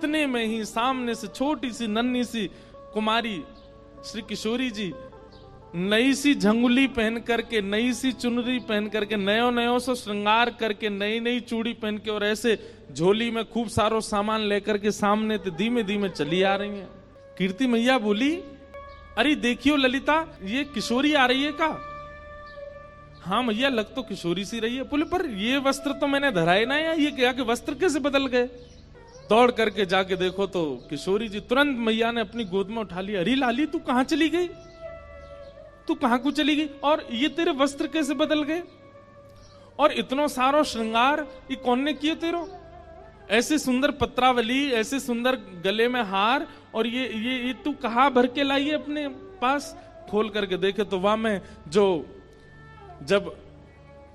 इतने में ही सामने से छोटी सी नन्ही सी कुमारी श्री किशोरी जी नई सी झंगुली पहन करके, नई सी चुनरी पहन करके, नयो नयो सो श्रृंगार करके, नई नई चूड़ी पहन के और ऐसे झोली में खूब सारो सामान लेकर के सामने तो धीमे धीमे चली आ रही हैं। कीर्ति मैया बोली, अरे देखियो ललिता, ये किशोरी आ रही है का? हाँ मैया, लग तो किशोरी सी रही है। बोले पर ये वस्त्र तो मैंने धराए ना, या ये क्या कि वस्त्र कैसे बदल गए? दौड़ करके जाके देखो तो किशोरी जी तुरंत मैया ने अपनी गोद में उठा लिया। अरे लाली, तू कहां चली गई? तू कहां को चली गई? और ये तेरे वस्त्र कैसे बदल गए? और इतनो सारो श्रृंगार ये कौन ने किए तेरो? ऐसे सुंदर पत्रावली, ऐसे सुंदर गले में हार, और ये तू कहां भर के लाई है अपने पास? खोल करके देखे तो वहां में जो जब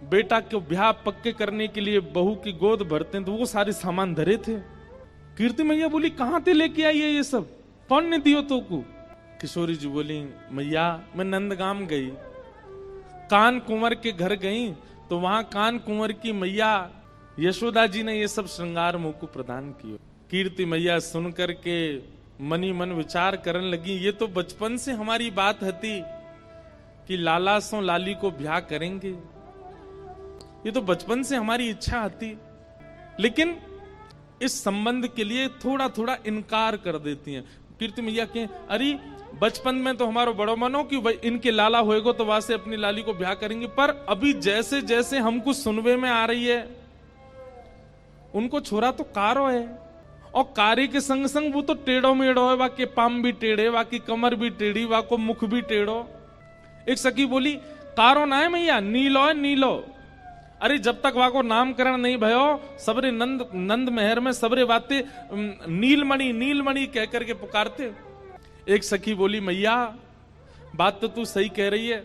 बेटा को ब्याह पक्के करने के लिए बहू की गोद भरते हैं तो वो सारे सामान धरे थे। कीर्ति मैया बोली, कहां ते लेके आई है ये सब? कौन ने दियो तो को? किशोरी जी बोली, मैया मैं नंदगाम गई, कान कुंवर के घर गई, तो वहां कान कुंवर की मैया यशोदा जी ने ये सब श्रृंगार मुंह को प्रदान किया। कीर्ति मैया सुन करके मनी मन विचार करने लगी, ये तो बचपन से हमारी बात हती कि लाला सो लाली को ब्याह करेंगे, ये तो बचपन से हमारी इच्छा आती, लेकिन इस संबंध के लिए थोड़ा थोड़ा इनकार कर देती हैं। कीर्ति मैया के, अरे बचपन में तो हमारो बड़ो मनो कि इनके लाला होएगो तो वहां से अपनी लाली को ब्याह करेंगे, पर अभी जैसे जैसे हमको सुनवे में आ रही है उनको छोरा तो कारो है, और कारी के संग संग वो तो टेढ़ो मेढ़ो है, वाके पाम भी टेढ़े, वाकी कमर भी टेढ़ी, वाको मुख भी टेढ़ो। एक सखी बोली, कारो ना है मैया, नीलो है नीलो। अरे जब तक वाको नामकरण नहीं भयो, सबरे नंद महर में सबरे बातें नीलमणि नीलमणि कह करके पुकारते। एक सखी बोली, मैया बात तो तू सही कह रही है,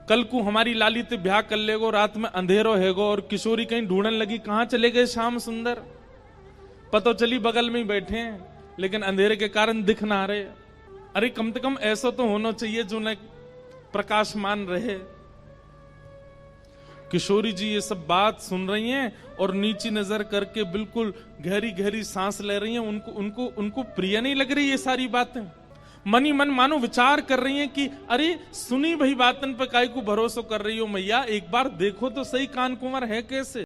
कल को हमारी लाली ते ब्याह कर लेगो, रात में अंधेरो हैगो, और किशोरी कहीं ढूंढने लगी कहां चले गए श्याम सुंदर, पतो चली बगल में ही बैठे हैं लेकिन अंधेरे के कारण दिख ना रहे। अरे कम से कम ऐसा तो होना चाहिए जो न प्रकाशमान रहे। किशोरी जी ये सब बात सुन रही हैं और नीची नजर करके बिल्कुल गहरी गहरी सांस ले रही हैं। उनको प्रिय नहीं लग रही ये सारी बातें। मनी मन मानो विचार कर रही हैं कि अरे सुनी वही बातन पे काहे को भरोसा कर रही हो मैया, एक बार देखो तो सही कान कुंवर है कैसे।